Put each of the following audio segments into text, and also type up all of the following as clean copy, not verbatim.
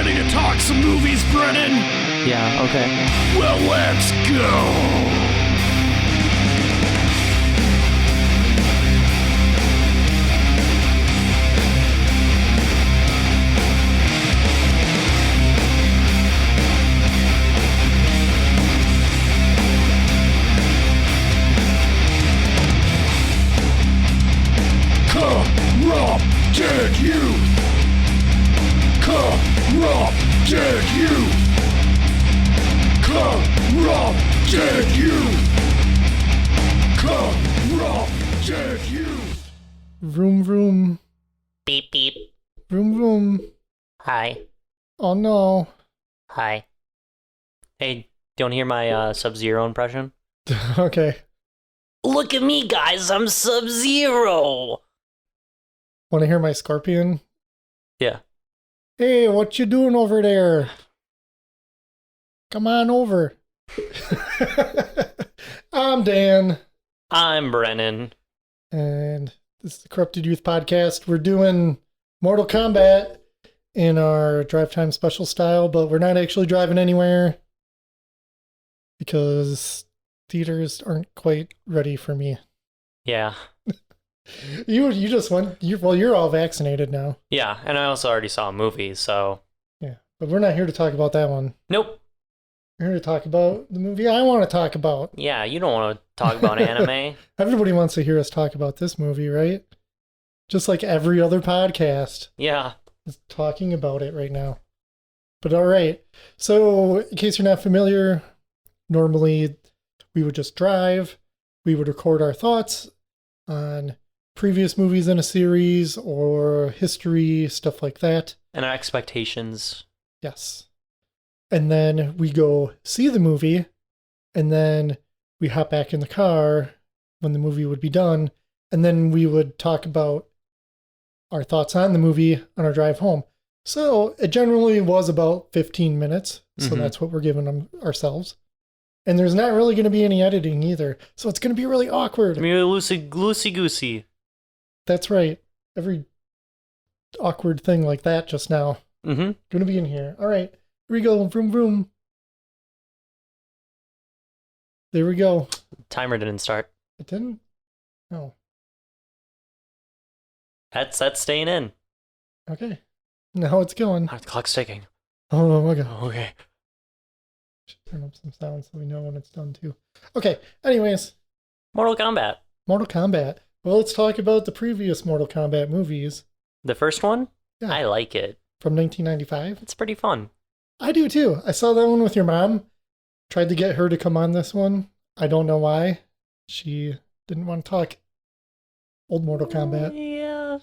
Ready to talk some movies, Brennan? Yeah, okay. Well, let's go. Corrupted youth! Corrupted youth! Corrupted youth! Corrupted youth! Vroom vroom. Beep beep. Vroom vroom. Hi. Oh no. Hi. Hey, do you want to hear my Sub-Zero impression? Okay. Look at me, guys, I'm Sub-Zero! Want to hear my scorpion? Yeah. Hey, what you doing over there? Come on over. I'm Dan. I'm Brennan. And this is the Corrupted Youth Podcast. We're doing Mortal Kombat in our drive time special style, but we're not actually driving anywhere because theaters aren't quite ready for me. Yeah. You just went, you're all vaccinated now. Yeah, and I also already saw a movie, so... Yeah, but we're not here to talk about that one. Nope. We're here to talk about the movie I want to talk about. Yeah, you don't want to talk about anime. Everybody wants to hear us talk about this movie, right? Just like every other podcast Yeah. is talking about it right now. But all right. So, in case you're not familiar, normally we would just drive. We would record our thoughts on previous movies in a series or history, stuff like that. And our expectations. Yes. And then we go see the movie, and then we hop back in the car when the movie would be done, and then we would talk about our thoughts on the movie on our drive home. So it generally was about 15 minutes, so that's what we're giving them ourselves. And there's not really going to be any editing either, so it's going to be really awkward. I mean, loosey-goosey. That's right. Every awkward thing like that just now. Mm-hmm. Going to be in here. All right. Here we go. Vroom, vroom. There we go. Timer didn't start. It didn't? Oh. That's staying in. Okay. Now it's going. The clock's ticking. Oh my god. Okay. Should turn up some sound so we know when it's done too. Okay. Anyways. Mortal Kombat. Mortal Kombat. Well, let's talk about the previous Mortal Kombat movies. The first one? Yeah. I like it. From 1995. It's pretty fun. I do too. I saw that one with your mom. Tried to get her to come on this one. I don't know why. She didn't want to talk old Mortal Kombat. Yeah.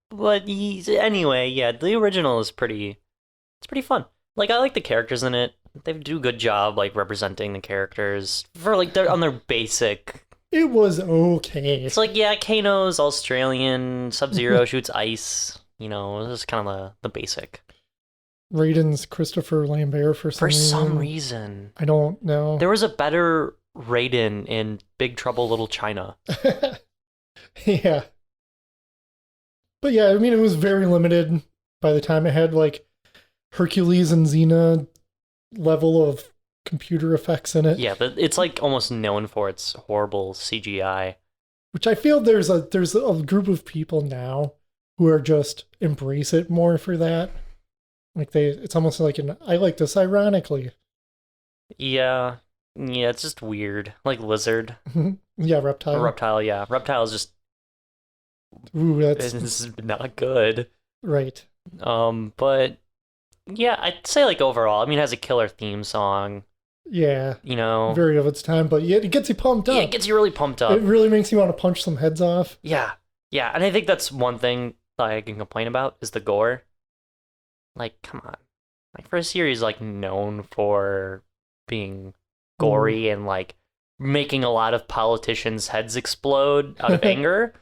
But anyway, yeah, the original is pretty fun. Like, I like the characters in it. They do a good job, like, representing the characters for, like, they're on their basic. It was okay. It's like, yeah, Kano's Australian, Sub-Zero shoots ice. You know, this is kind of the basic. Raiden's Christopher Lambert for some reason. I don't know. There was a better Raiden in Big Trouble Little China. Yeah. But yeah, I mean, it was very limited by the time it had, like, Hercules and Xena level of computer effects in it. Yeah, but it's, like, almost known for its horrible CGI. Which I feel there's a group of people now who are just embrace it more for that. Like, it's almost like I like this ironically. Yeah, it's just weird. Like Lizard. Yeah, Reptile. Reptile, yeah. Reptile is just... Ooh, this is not good. Right. But, yeah, I'd say, like, overall, I mean, it has a killer theme song. Yeah. You know? Very of its time, but yeah, it gets you pumped up. Yeah, it gets you really pumped up. It really makes you want to punch some heads off. Yeah, and I think that's one thing that I can complain about, is the gore. Like, come on. Like, for a series, like, known for being gory and, like, making a lot of politicians' heads explode out of anger,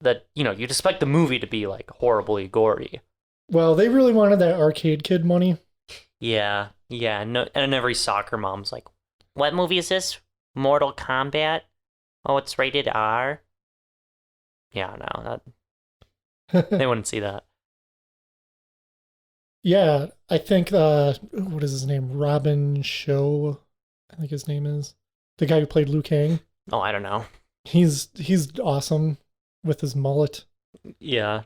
that, you know, you'd expect the movie to be, like, horribly gory. Well, they really wanted that arcade kid money. Yeah, no, and every soccer mom's like, what movie is this? Mortal Kombat? Oh, it's rated R? Yeah, no, they wouldn't see that. Yeah, I think what is his name? Robin Show, I think his name is. The guy who played Liu Kang. Oh, I don't know. He's awesome with his mullet. Yeah.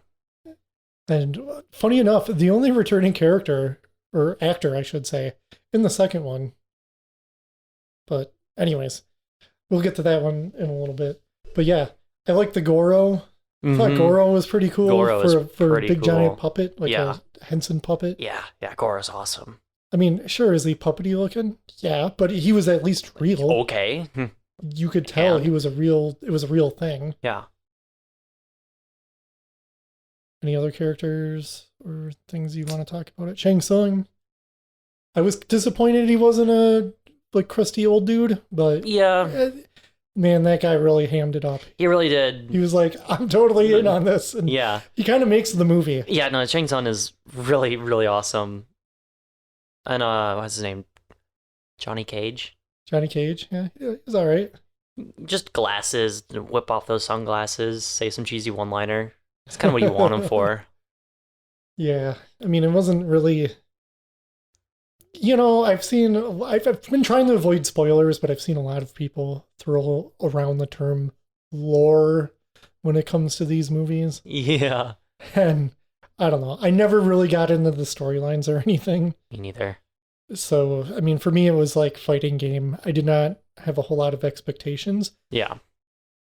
And funny enough, the only returning character or actor, I should say, in the second one. But anyways, we'll get to that one in a little bit. But yeah, I like the Goro. I thought Goro was pretty cool for a big giant puppet, like a Henson puppet. Yeah, Goro's awesome. I mean, sure, is he puppety looking? Yeah, but he was at least real. Okay. You could tell it was a real thing. Yeah. Any other characters or things you want to talk about? Shang Tsung. I was disappointed he wasn't a like crusty old dude, but yeah, man, that guy really hammed it up. He really did. He was like, I'm totally in on this. And yeah. He kind of makes the movie. Yeah, no, Shang Tsung is really, really awesome. And what's his name? Johnny Cage. Johnny Cage, yeah, he's all right. Just glasses, whip off those sunglasses, say some cheesy one-liner. It's kind of what you want him for. Yeah, I mean, it wasn't really. You know, I've been trying to avoid spoilers, but I've seen a lot of people throw around the term lore when it comes to these movies. Yeah. And I don't know. I never really got into the storylines or anything. Me neither. So, I mean, for me, it was like fighting game. I did not have a whole lot of expectations. Yeah.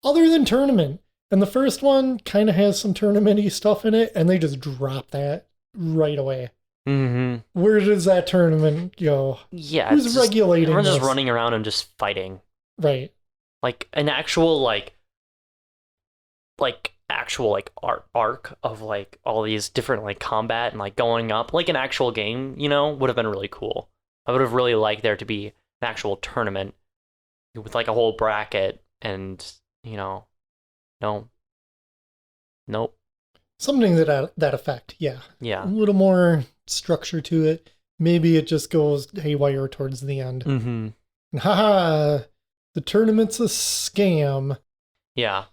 Other than tournament. And the first one kind of has some tournament-y stuff in it, and they just drop that right away. Mm-hmm. Where does that tournament go? Yeah. Who's regulating everyone's this? just running around and just fighting. Right. Like an actual actual arc of like all these different like combat and like going up like an actual game, you know, would have been really cool. I would have really liked there to be an actual tournament with like a whole bracket and, you know, nope. Something that effect, yeah. Yeah. A little more structure to it. Maybe it just goes haywire towards the end. Mm-hmm. And haha, the tournament's a scam. Yeah.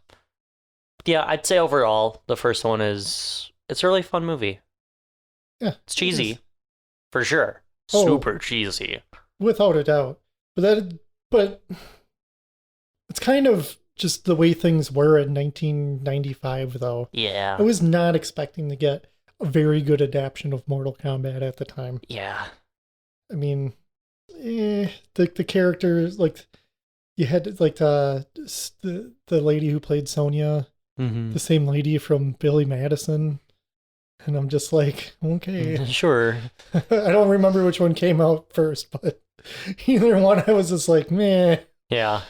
Yeah, I'd say overall, the first one it's a really fun movie. Yeah. It's cheesy. For sure. Oh, super cheesy. Without a doubt. But it's kind of just the way things were in 1995, though. Yeah. I was not expecting to get a very good adaptation of Mortal Kombat at the time. Yeah. I mean, the characters, like, you had, like, the lady who played Sonya, the same lady from Billy Madison, and I'm just like, okay. Sure. I don't remember which one came out first, but either one I was just like, meh. Yeah.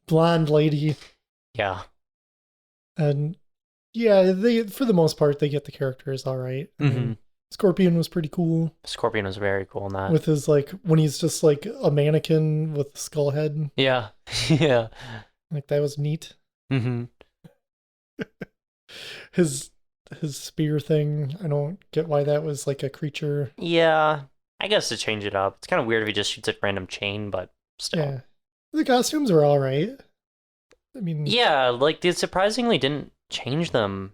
Blonde lady. Yeah. And yeah, they for the most part they get the characters all right. I mean, Scorpion was pretty cool. Scorpion was very cool in that. With his like when he's just like a mannequin with a skull head. Yeah. Yeah. Like that was neat. Mm-hmm. His spear thing, I don't get why that was like a creature. Yeah. I guess to change it up. It's kind of weird if he just shoots a random chain, but still. Yeah. The costumes were all right. I mean, yeah, like they surprisingly didn't change them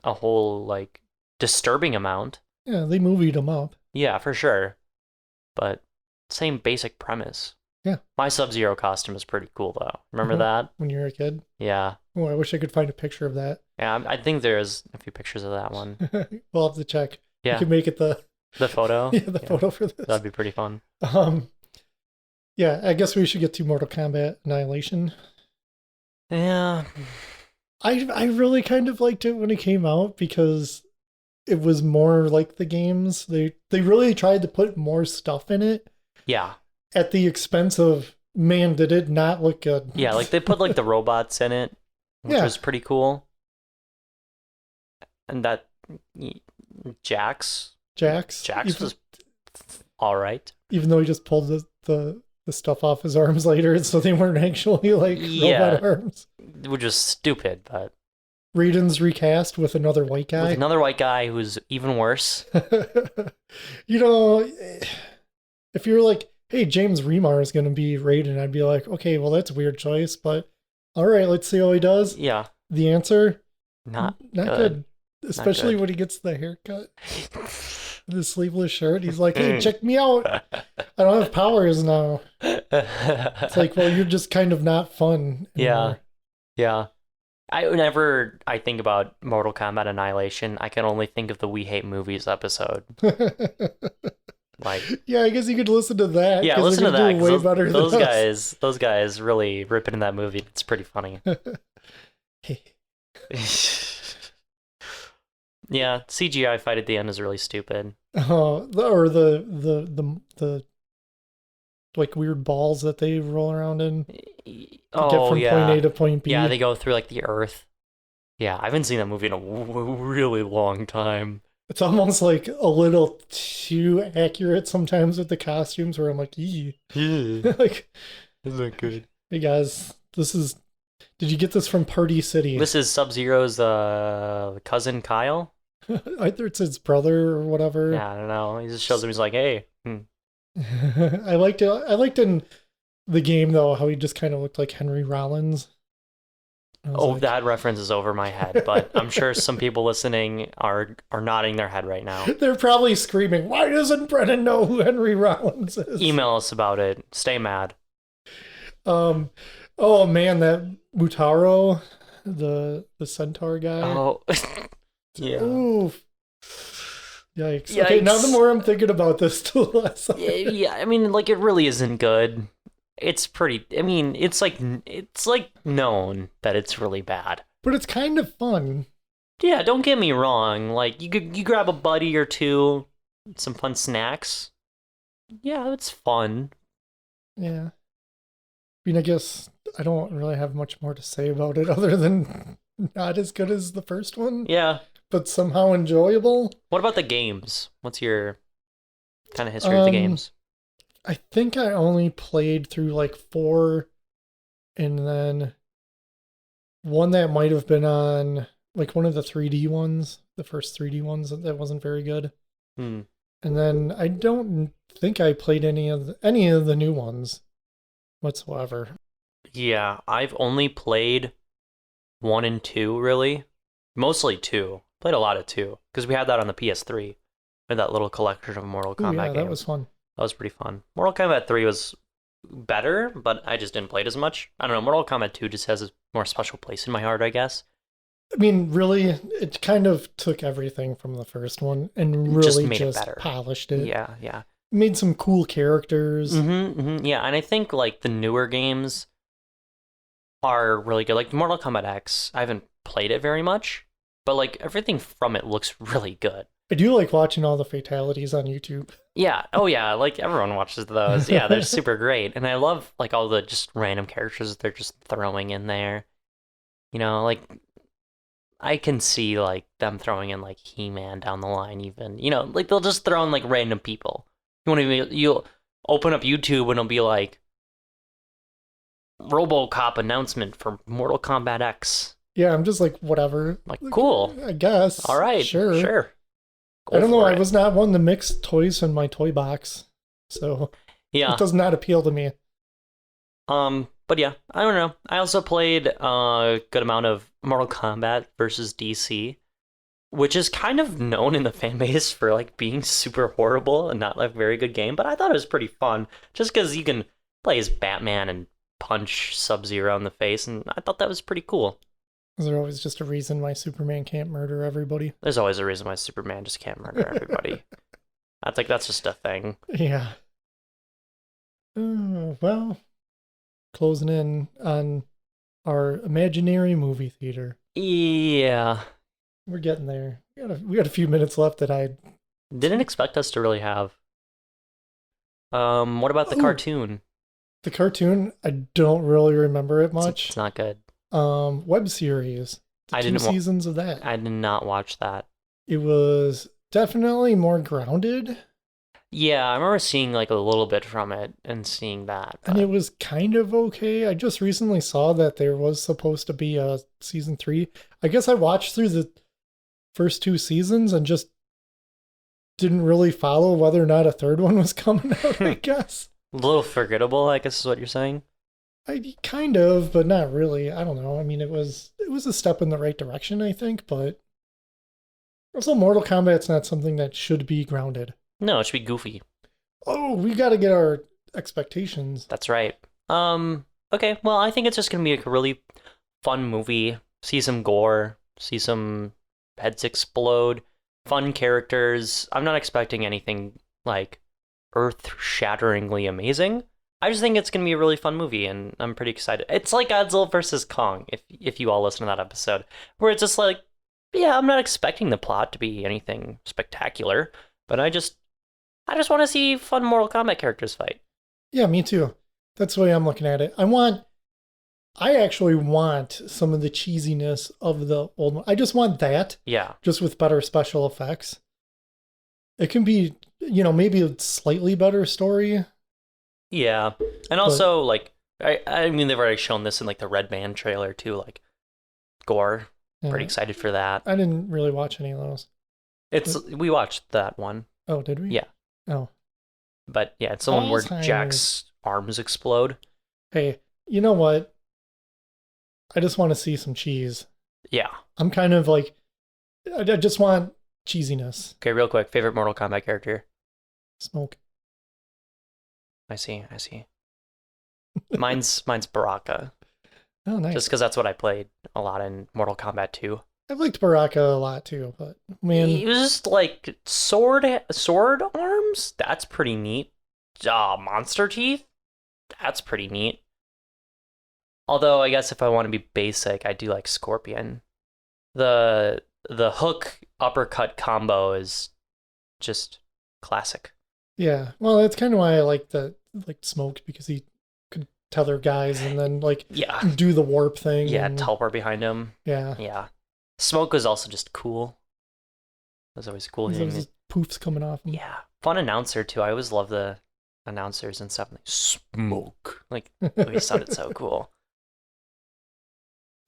a whole like disturbing amount. Yeah, they movied them up. Yeah, for sure. But same basic premise. Yeah. My Sub-Zero costume is pretty cool though. Remember that? When you were a kid? Yeah. Oh, I wish I could find a picture of that. Yeah, I think there's a few pictures of that one. We'll have to check. Yeah. You can make it the photo. Yeah, the photo for this. That'd be pretty fun. Yeah, I guess we should get to Mortal Kombat Annihilation. Yeah. I really kind of liked it when it came out because it was more like the games. They really tried to put more stuff in it. Yeah. At the expense of, man, did it not look good. Yeah, like they put like the robots in it, which was pretty cool. And that Jax was all right. Even though he just pulled the stuff off his arms later, so they weren't actually like robot arms. Which was stupid, but Raiden's recast with another white guy. With another white guy who's even worse. You know, if you're like, hey, James Remar is going to be Raiden, I'd be like, okay, well, that's a weird choice, but all right, let's see how he does. Yeah. The answer? Not good. Especially good. when he gets the haircut. The sleeveless shirt. He's like, hey, check me out. I don't have powers now. It's like, well, you're just kind of not fun Yeah. anymore. Yeah. Whenever I think about Mortal Kombat Annihilation, I can only think of the We Hate Movies episode. Like, Yeah, I guess you could listen to that. yeah, 'cause listen to they're that. gonna do 'Cause way better than us. those guys really rip into that movie. It's pretty funny. Yeah, CGI fight at the end is really stupid. Or the like weird balls that they roll around in to get Oh from yeah, point A to point B. yeah, they go through like the earth. Yeah, I haven't seen that movie in a really long time. It's almost like a little too accurate sometimes with the costumes where I'm like, ee. Like, Isn't that good? hey guys, did you get this from Party City? This is Sub-Zero's cousin Kyle. Either it's his brother or whatever. Yeah, I don't know. He just shows him. He's like, "Hey." I liked in the game though how he just kind of looked like Henry Rollins. That reference is over my head, but I'm sure some people listening are nodding their head right now. They're probably screaming, "Why doesn't Brennan know who Henry Rollins is?" Email us about it. Stay mad. Oh man, that Mutaro, the centaur guy. Oh, yeah. Oof. Yikes. Okay, now the more I'm thinking about this, the less. Yeah, I mean, like, it really isn't good. It's pretty. I mean, it's like known that it's really bad. But it's kind of fun. Yeah, don't get me wrong. Like, you grab a buddy or two, some fun snacks. Yeah, it's fun. Yeah. I mean, I guess I don't really have much more to say about it other than not as good as the first one, Yeah. but somehow enjoyable. What about the games? What's your kind of history of the games? I think I only played through like 4, and then one that might have been on like one of the 3D ones, the first 3D ones that wasn't very good. And then I don't think I played any of the new ones whatsoever. Yeah, I've only played 1 and 2, really. Mostly 2. Played a lot of 2, because we had that on the PS3. With that little collection of Mortal Kombat games. That was fun. That was pretty fun. Mortal Kombat 3 was better, but I just didn't play it as much. I don't know, Mortal Kombat 2 just has a more special place in my heart, I guess. I mean, really, it kind of took everything from the first one and really just polished it. Yeah. Made some cool characters. Yeah, and I think, like, the newer games are really good. Like, Mortal Kombat X, I haven't played it very much, but, like, everything from it looks really good. I do like watching all the fatalities on YouTube. Yeah. Oh, yeah. Like, everyone watches those. Yeah, they're super great. And I love, like, all the just random characters they're just throwing in there. You know, like, I can see, like, them throwing in, like, He-Man down the line even. You know, like, they'll just throw in, like, random people. You'll open up YouTube and it'll be, like, RoboCop announcement for Mortal Kombat X. Yeah, I'm just like, whatever. Like, cool. I guess. All right. Sure. I don't know. I was not one to mix toys in my toy box, so yeah, it does not appeal to me. But yeah, I don't know. I also played a good amount of Mortal Kombat versus DC, which is kind of known in the fan base for like being super horrible and not like a very good game. But I thought it was pretty fun, just because you can play as Batman and punch Sub-Zero in the face, and I thought that was pretty cool. Is there always just a reason why Superman can't murder everybody? There's always a reason why Superman just can't murder everybody. That's just a thing. Yeah. Well, closing in on our imaginary movie theater. Yeah. We're getting there. We got a few minutes left that I didn't expect us to really have. What about the cartoon? The cartoon, I don't really remember it much. It's not good. Web series. I didn't seasons of that. I did not watch that. It was definitely more grounded. Yeah, I remember seeing like a little bit from it and seeing that. And it was kind of okay. I just recently saw that there was supposed to be a season 3. I guess I watched through the first 2 seasons and just didn't really follow whether or not a third one was coming out, I guess. A little forgettable, I guess is what you're saying. Kind of, but not really. I don't know. I mean, it was a step in the right direction, I think, but Also, Mortal Kombat's not something that should be grounded. No, it should be goofy. Oh, we got to get our expectations. That's right. Okay, well, I think it's just gonna be like a really fun movie. See some gore, see some heads explode, fun characters. I'm not expecting anything like earth-shatteringly amazing. I just think it's gonna be a really fun movie, and I'm pretty excited. It's like Godzilla versus Kong, if you all listen to that episode, where it's just like, yeah, I'm not expecting the plot to be anything spectacular, but I just want to see fun Mortal Kombat characters fight. Yeah, me too. That's the way I'm looking at it. I actually want some of the cheesiness of the old one. I just want that. Yeah. Just with better special effects. It can be, maybe a slightly better story. Yeah. And also, like, I mean, they've already shown this in, like, the Red Band trailer, too. Like, gore. Yeah. Pretty excited for that. I didn't really watch any of those. We watched that one. Oh, did we? Yeah. Oh. But, yeah, it's the one where Alzheimer's. Jack's arms explode. Hey, you know what? I just want to see some cheese. Yeah. I'm kind of like, I just want cheesiness. Okay, real quick. Favorite Mortal Kombat character? Smoke. I see. Mine's Baraka. Oh, nice. Just because that's what I played a lot in Mortal Kombat 2. I've liked Baraka a lot too, but man, He was just like sword arms. That's pretty neat. Monster teeth. That's pretty neat. Although I guess if I want to be basic, I do like Scorpion. The hook uppercut combo is just classic. yeah. Well, that's kind of why I like Smoke, because he could tether guys and then Yeah. do the warp thing. Yeah, and, teleport behind him. yeah. Yeah. Smoke was also just cool. It was always cool. There's those poofs coming off him. Yeah. Fun announcer too. I always love the announcers and stuff. Like, Smoke. Like, it sounded so cool.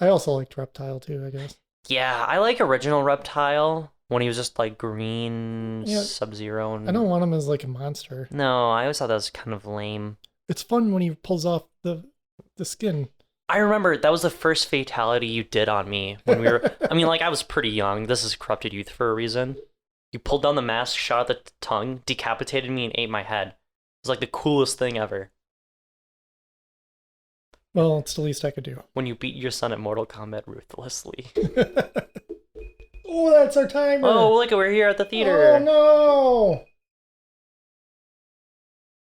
I also liked Reptile too, I guess. Yeah, I like original Reptile when he was just like green Yeah. Sub-Zero. I don't want him as like a monster. No, I always thought that was kind of lame. It's fun when he pulls off the skin. I remember that was the first fatality you did on me when we were. I mean, like, I was pretty young. This is corrupted youth for a reason. You pulled down the mask, shot at the tongue, decapitated me, and ate my head. It was like the coolest thing ever. Well, it's the least I could do. When you beat your son at Mortal Kombat ruthlessly. Oh, that's our timer. Oh, look, we're here at the theater. Oh,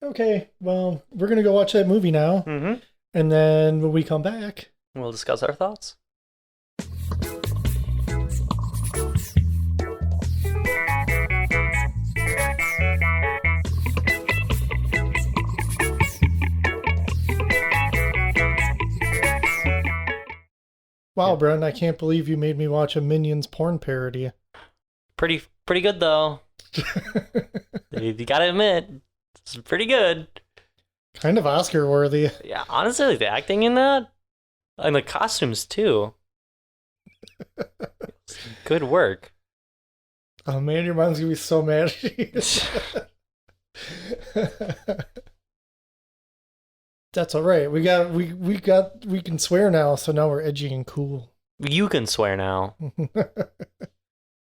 no. Okay, well, we're going to go watch that movie now. Mm-hmm. And then when we come back, We'll discuss our thoughts. wow, Bren, I can't believe you made me watch a Minions porn parody. Pretty good, though. You gotta admit, it's pretty good. Kind of Oscar worthy. Yeah, honestly, like, the acting in that, and the costumes too. Good work. Oh man, your mom's gonna be so mad at you. That's all right. We can swear now, so now we're edgy and cool. You can swear now.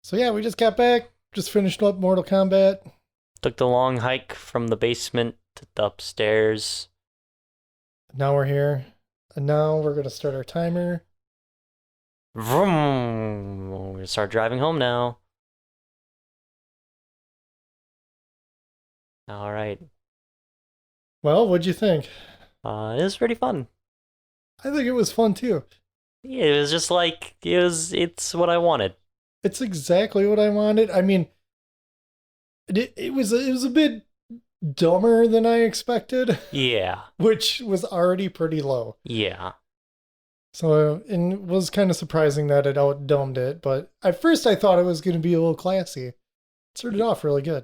So yeah, we just got back, just finished up Mortal Kombat. Took the long hike from the basement to the upstairs. Now we're here. And now we're gonna start our timer. Vroom. We're gonna start driving home now. All right. Well, what'd you think? It was pretty fun. I think it was fun too. Yeah, it was just like it's what I wanted. It's exactly what I wanted. I mean, it was a bit dumber than I expected, Yeah. which was already pretty low. Yeah. So, and it was kind of surprising that it outdumbed it, but at first I thought it was going to be a little classy. It started off really good.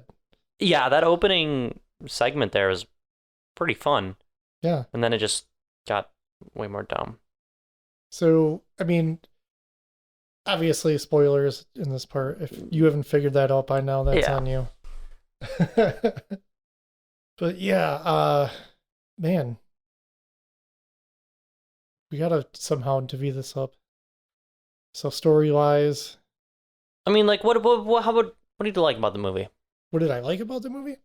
Yeah, that opening segment there was pretty fun. Yeah. And then it just got way more dumb. So, I mean, obviously spoilers in this part. If you haven't figured that out by now, that's Yeah. on you. But yeah, man, we gotta somehow divvy this up. So story-wise, I mean, like, what did you like about the movie? What did I like about the movie?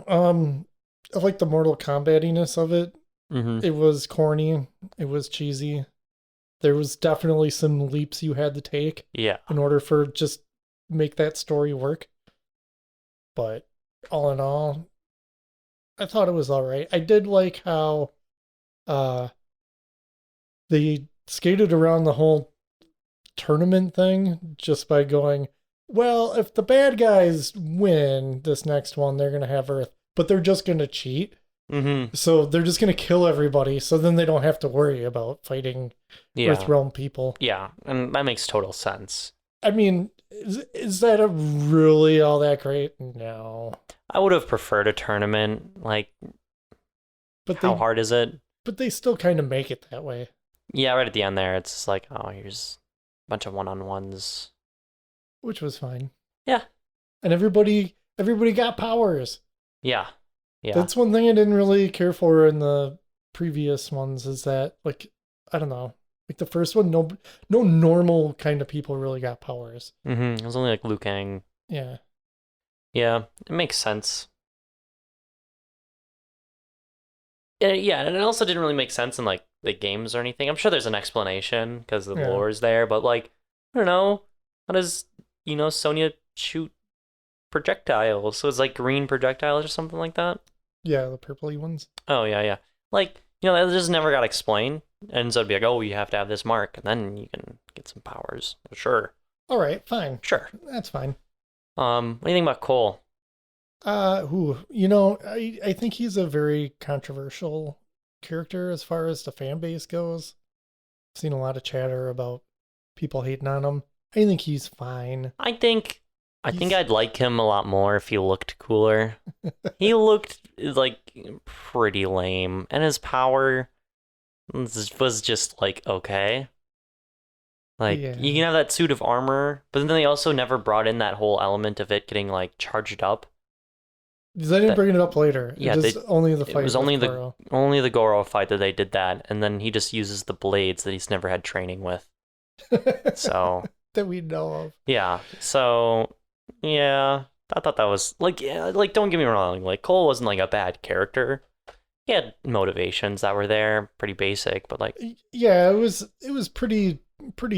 I like the Mortal Kombatiness of it. Mm-hmm. It was corny. It was cheesy. There was definitely some leaps you had to take Yeah. in order for just make that story work. But all in all, I thought it was all right. I did like how they skated around the whole tournament thing just by going, well, if the bad guys win this next one, they're going to have Earth, but they're just going to cheat. Mm-hmm. So they're just going to kill everybody. So then they don't have to worry about fighting Yeah. Earthrealm people. Yeah, and that makes total sense. I mean, is that a really all that great? No. I would have preferred a tournament. Like, But how they, hard is it? but they still kind of make it that way. Yeah, right at the end there, it's just like, oh, here's a bunch of one-on-ones. Which was fine. Yeah. And everybody got powers. Yeah. Yeah. That's one thing I didn't really care for in the previous ones is that, like, I don't know. Like the first one, no normal kind of people really got powers. Mm-hmm. It was only like Liu Kang. Yeah. Yeah, it makes sense. Yeah, and it also didn't really make sense in like the games or anything. I'm sure there's an explanation because the Yeah. lore is there, but like, I don't know. How does, Sonya shoot projectiles? So it's like green projectiles or something like that? Yeah, the purpley ones. Oh, yeah, yeah. Like, that just never got explained. And so it'd be like, oh, you have to have this mark, and then you can get some powers. Sure. All right, fine. Sure. That's fine. What do you think about Cole? I think he's a very controversial character as far as the fan base goes. I've seen a lot of chatter about people hating on him. I think he's fine. I think I'd like him a lot more if he looked cooler. He looked like pretty lame, and his power was just like okay. Like Yeah. you can have that suit of armor, but then they also never brought in that whole element of it getting like charged up. They didn't bring it up later. Yeah, it was only the fight. It was with only Goro. the Goro fight that they did that, and then he just uses the blades that he's never had training with. So that we know of. yeah, so yeah, I thought that was like don't get me wrong, like Cole wasn't like a bad character. He had motivations that were there, pretty basic, but like Yeah, it was pretty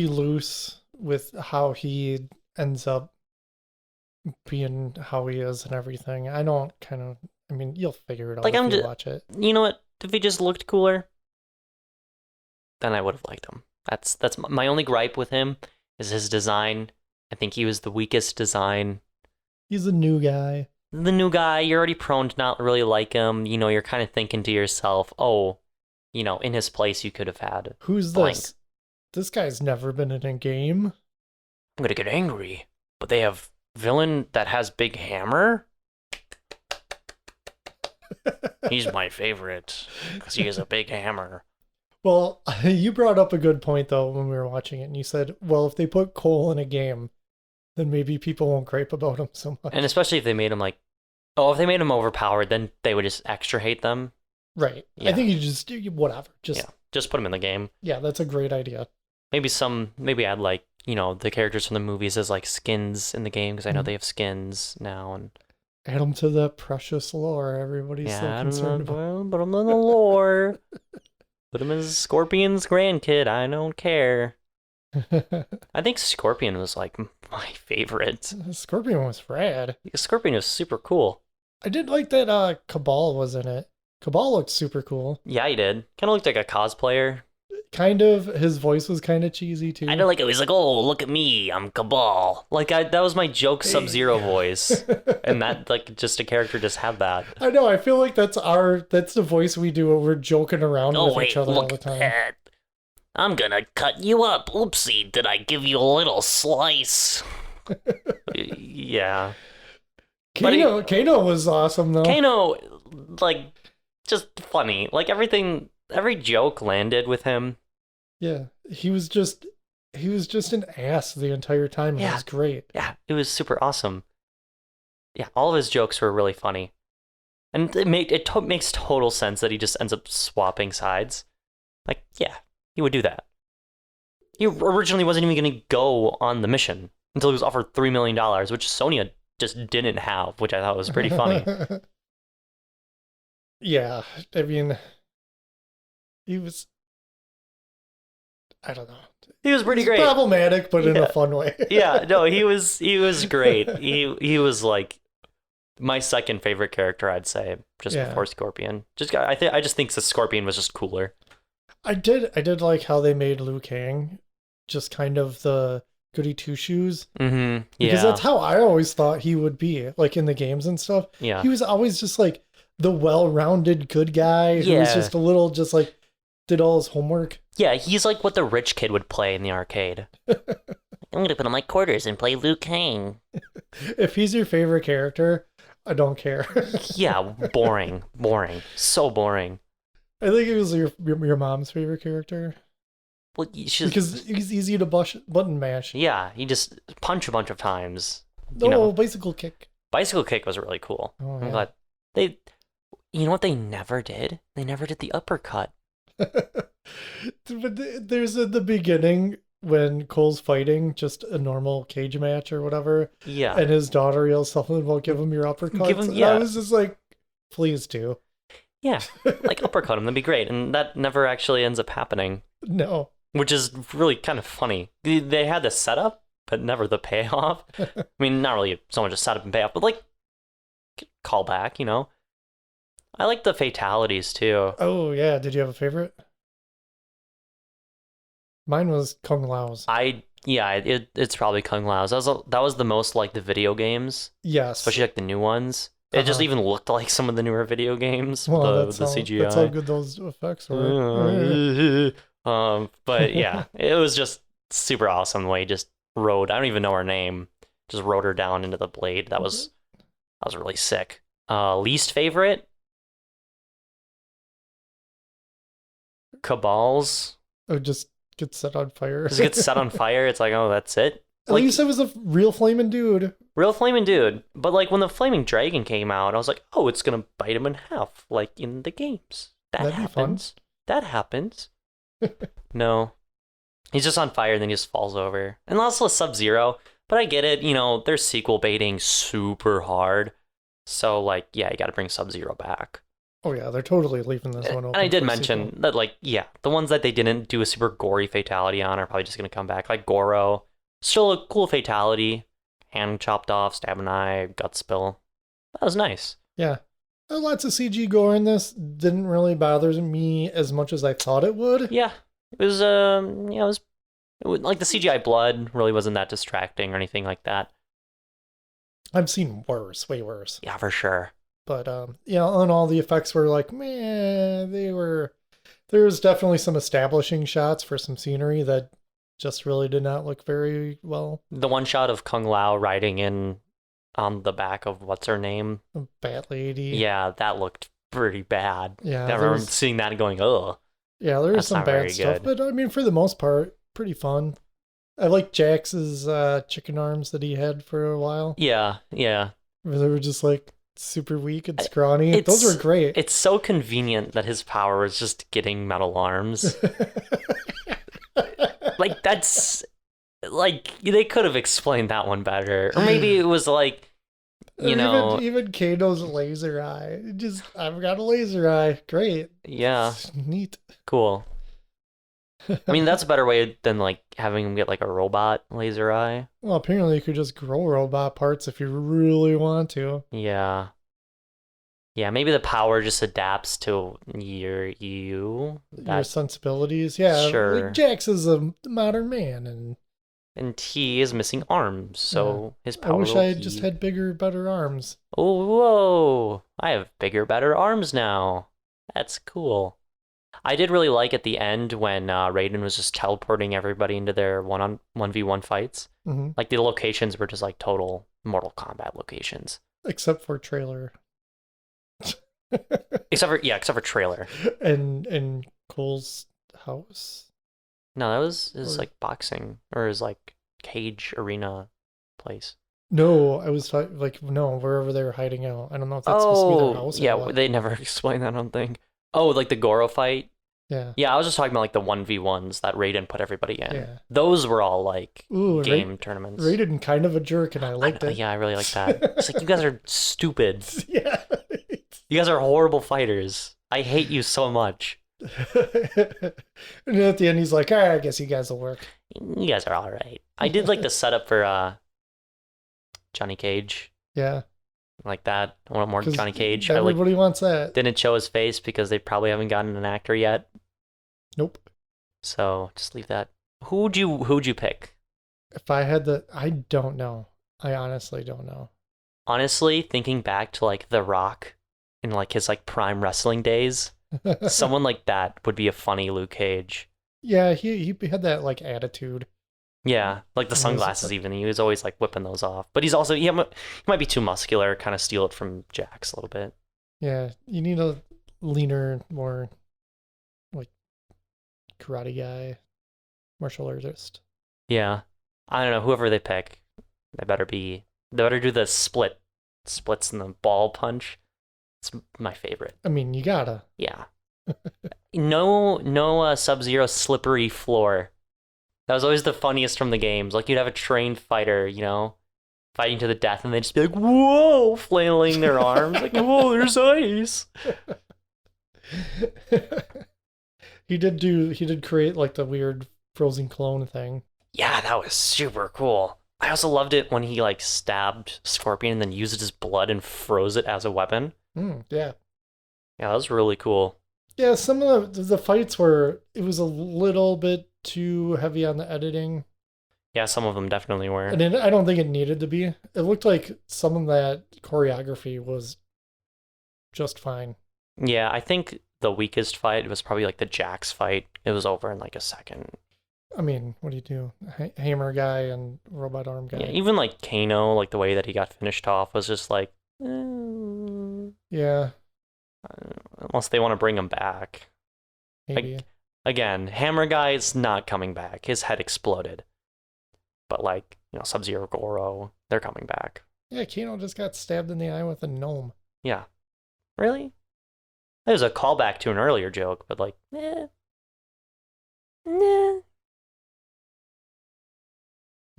loose with how he ends up being how he is and everything. I mean, you'll figure it out Like, if I'm you just- watch it. you know what? If he just looked cooler, then I would have liked him. That's my only gripe with him is his design. I think he was the weakest design. He's a new guy. The new guy, you're already prone to not really like him. You're kind of thinking to yourself, oh, in his place you could have had. Who's Blank. this? This guy's never been in a game. I'm gonna get angry, but they have villain that has big hammer. He's my favorite because he has a big hammer. Well, you brought up a good point though when we were watching it, and you said, well, if they put Cole in a game, then maybe people won't gripe about him so much. And especially if they made him like, if they made him overpowered, then they would just extra hate them. Right. Yeah. I think you just whatever. Just put him in the game. Yeah, that's a great idea. Maybe add like, the characters from the movies as like skins in the game because I know Mhm. they have skins now and Add him to the precious lore everybody's so I don't concerned know, about. well, put him in the lore. Put him as Scorpion's grandkid. I don't care. I think Scorpion was like my favorite. Scorpion was rad. Scorpion was super cool. I did like that Cabal was in it. Cabal looked super cool. Yeah, he did. Kind of looked like a cosplayer. Kind of. His voice was kind of cheesy too. I don't like it. He's like, oh, look at me. I'm Cabal. Like, that was my joke Sub-Zero voice. And that, like, just a character just had that. I know. I feel like that's the voice we do when we're joking around with each other all the time. That. I'm gonna cut you up. Oopsie, did I give you a little slice? Yeah. Kano was awesome though. Kano, like, just funny. Like, every joke landed with him. Yeah, he was just an ass the entire time. And It Yeah. was great. Yeah, it was super awesome. Yeah, all of his jokes were really funny. And it makes total sense that he just ends up swapping sides. Like, yeah, he would do that. He originally wasn't even going to go on the mission until he was offered $3 million, which Sonya just didn't have, which I thought was pretty funny. Yeah, I mean, he was. I don't know. He was pretty great. Problematic, but in Yeah. a fun way. Yeah, no, he was great. He was like my second favorite character, I'd say, just Yeah. before Scorpion. I just think the Scorpion was just cooler. I did like how they made Liu Kang just kind of the goody two shoes. Mm-hmm. Because Yeah. that's how I always thought he would be, like in the games and stuff. Yeah. He was always just like the well-rounded good guy who was Yeah. just a little just like did all his homework. Yeah, he's like what the rich kid would play in the arcade. I'm gonna put on my quarters and play Liu Kang. If he's your favorite character, I don't care. Yeah, boring. So boring. I think it was your mom's favorite character Well, because he's easy to button mash. yeah, he just punch a bunch of times. No, bicycle kick. Bicycle kick was really cool. Oh, I'm yeah. glad you know what they never did? They never did the uppercut. But there's at the beginning when Cole's fighting just a normal cage match or whatever, Yeah. and his daughter yells something about give him your uppercuts. Give him- And yeah. I was just like, please do. Yeah. Like uppercut him, that'd be great. And that never actually ends up happening, No. which is really kind of funny. They had the setup, but never the payoff. I mean, not really so much a setup and payoff, but like callback, you know? I like the fatalities too. Oh yeah, did you have a favorite? Mine was Kung Lao's. It's probably Kung Lao's. That was the most like the video games, Yes. especially like the new ones. It just Uh-huh. even looked like some of the newer video games. Well, the CGI. that's how good those effects were. But yeah, it was just super awesome the way he just rode. I don't even know her name. Just rode her down into the blade. That was really sick. Least favorite? Cabal's. It just gets set on fire. Just gets set on fire. It's like, oh, that's it. At Like, least it was a real flaming dude. real flaming dude. But like when the flaming dragon came out, I was like, oh, it's gonna bite him in half, like in the games. That'd be fun. happens. That happens. No. He's just on fire and then he just falls over. And also Sub-Zero. But I get it, you know, they're sequel baiting super hard. So like, yeah, you gotta bring Sub-Zero back. Oh yeah, they're totally leaving this one open. And I did for a mention sequel. that, like, yeah, the ones that they didn't do a super gory fatality on are probably just gonna come back. Like Goro. Still a cool fatality. Hand chopped off, stab an eye, gut spill. That was nice. Yeah. Lots of CG gore in this. Didn't really bother me as much as I thought it would. Yeah. It was like the CGI blood really wasn't that distracting or anything like that. I've seen worse, way worse. Yeah, for sure. But yeah, and all the effects were like, man, there was definitely some establishing shots for some scenery that just really did not look very well. The one shot of Kung Lao riding in on the back of what's her name? Bat Lady. Yeah, that looked pretty bad. Yeah. I remember seeing that and going, ugh. Yeah, there was That's some not very bad stuff, good. but I mean, for the most part, pretty fun. I like Jax's chicken arms that he had for a while. Yeah. Where they were just like super weak and scrawny. It's- Those were great. It's so convenient that his power was just getting metal arms. Like, that's... Like, they could have explained that one better. Or maybe it was like, you know... Even Kano's laser eye. Just, I've got a laser eye. Great. Yeah, Neat. cool. I mean, that's a better way than, like, having him get, like, a robot laser eye. Well, apparently you could just grow robot parts if you really want to. Yeah. Yeah, maybe the power just adapts to you. Your That, sensibilities. Yeah. Sure. Like Jax is a modern man, and and he is missing arms, so his I power wish will I had just heat. had bigger, better arms. Oh, whoa! I have bigger, better arms now. That's cool. I did really like at the end when Raiden was just teleporting everybody into their 1v1 fights. Hmm. Like, the locations were just like total Mortal Kombat locations. Except for trailer. Except for trailer. and Cole's house. No, that was his Or- like boxing or his like cage arena place. No, I was like, no, wherever they were hiding out. I don't know if that's supposed to be their house. yeah, or what. they never explained that. I don't think. Oh, like the Goro fight. Yeah. Yeah, I was just talking about like the 1v1s that Raiden put everybody in. Yeah. Those were all like Ooh, game tournaments. Rated kind of a jerk, and I liked it. Yeah, I really like that. It's like, you guys are stupid. Yeah. You guys are horrible fighters. I hate you so much. And at the end, he's like, I guess you guys will work. You guys are all right. I did like the setup for Johnny Cage. Yeah. Like that. I want more 'Cause Johnny Cage. Everybody wants that. Didn't show his face because they probably haven't gotten an actor yet. Nope. So just leave that. Who'd you pick? If I had I don't know. I honestly don't know. Honestly, thinking back to like The Rock in like his like prime wrestling days, someone like that would be a funny Luke Cage. Yeah, he had that like attitude. Yeah, like the sunglasses even. He was always like whipping those off. But he's also, he might be too muscular, kind of steal it from Jax a little bit. Yeah, you need a leaner, more like karate guy, martial artist. Yeah. I don't know, whoever they pick, they better do the splits and the ball punch. It's my favorite. I mean, you gotta. Yeah. No Sub-Zero slippery floor. That was always the funniest from the games. Like, you'd have a trained fighter, fighting to the death, and they'd just be like, whoa, flailing their arms. Like, whoa, there's ice. He did create like the weird frozen clone thing. Yeah, that was super cool. I also loved it when he like stabbed Scorpion and then used his blood and froze it as a weapon. Yeah. Yeah, that was really cool. Yeah, some of the fights it was a little bit too heavy on the editing. Yeah, some of them definitely were. And I don't think it needed to be. It looked like some of that choreography was just fine. Yeah, I think the weakest fight was probably like the Jax fight. It was over in like a second. I mean, what do you do? Hammer guy and robot arm guy. Yeah, even like Kano, like the way that he got finished off was just like, yeah. Unless they want to bring him back. Maybe. Again, Hammer Guy is not coming back. His head exploded. But like, Sub-Zero, Goro, they're coming back. Yeah, Kano just got stabbed in the eye with a gnome. Yeah. Really? That was a callback to an earlier joke, but like, Nah.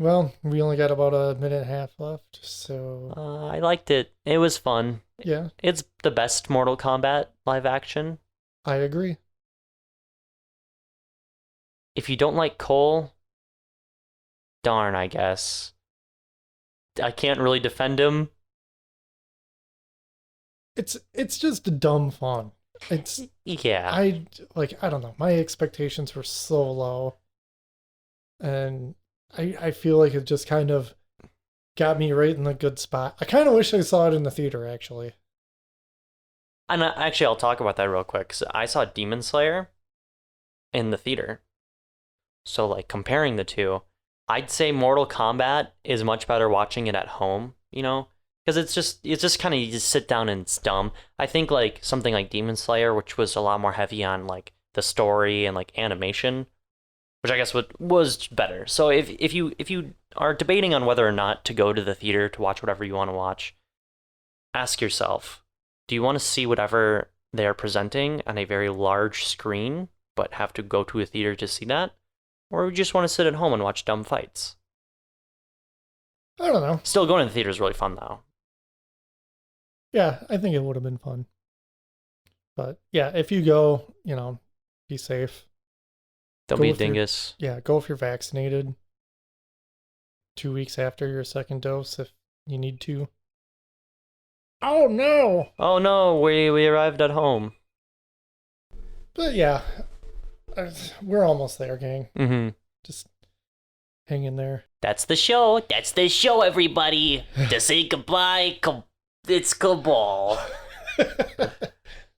Well, we only got about a minute and a half left, so... I liked it. It was fun. Yeah. It's the best Mortal Kombat live action. I agree. If you don't like Cole, darn, I guess. I can't really defend him. It's just dumb fun. Yeah. I don't know. My expectations were so low. And I feel like it just kind of got me right in the good spot. I kind of wish I saw it in the theater, actually. And actually, I'll talk about that real quick. So I saw Demon Slayer in the theater. So, like, comparing the two, I'd say Mortal Kombat is much better watching it at home, Because it's just kind of, you just sit down and it's dumb. I think, like, something like Demon Slayer, which was a lot more heavy on, like, the story and, like, animation, which I guess was better. So if you are debating on whether or not to go to the theater to watch whatever you want to watch, ask yourself, do you want to see whatever they are presenting on a very large screen, but have to go to a theater to see that? Or would you just want to sit at home and watch dumb fights? I don't know. Still, going to the theater is really fun, though. Yeah, I think it would have been fun. But yeah, if you go, be safe. Don't be a dingus. Go if you're vaccinated. 2 weeks after your second dose if you need to. Oh no! Oh no, we arrived at home. But yeah, we're almost there, gang. Mm-hmm. Just hang in there. That's the show. That's the show, everybody. To say goodbye, it's Cabal.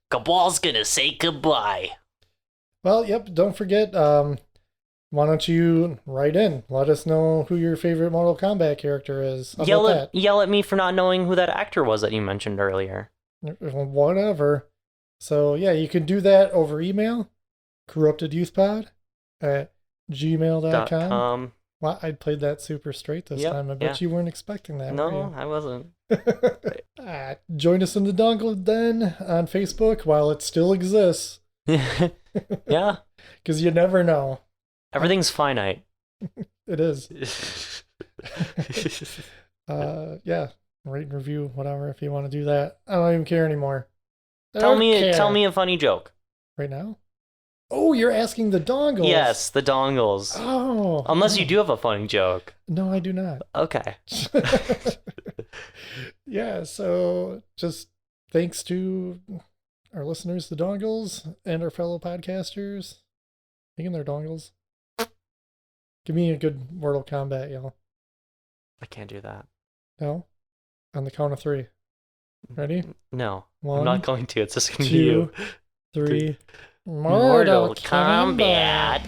Cabal's gonna say goodbye. Well, yep, don't forget, why don't you write in? Let us know who your favorite Mortal Kombat character is. Yell at me for not knowing who that actor was that you mentioned earlier. Whatever. So, yeah, you can do that over email, corruptedyouthpod@gmail.com. Well, I played that super straight this time. I bet you weren't expecting that. No, I wasn't. Join us in the Dongle Den on Facebook while it still exists. Yeah. Because you never know. Everything's finite. It is. Yeah. Rate and review, whatever, if you want to do that. I don't even care anymore. Tell me a funny joke. Right now? Oh, you're asking the dongles. Yes, the dongles. Oh. Unless you do have a funny joke. No, I do not. Okay. Yeah, so just thanks to our listeners, the dongles, and our fellow podcasters. Thinking they're dongles. Give me a good Mortal Kombat, y'all. I can't do that. No? On the count of 3. Ready? No. One, I'm not going to. It's just going to be you. 3. Mortal Kombat.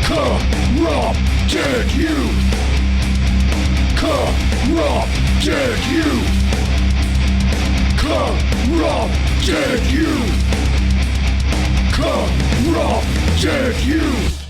Corrupted youth! Corrupted youth! Corrupted youth! Corrupted youth!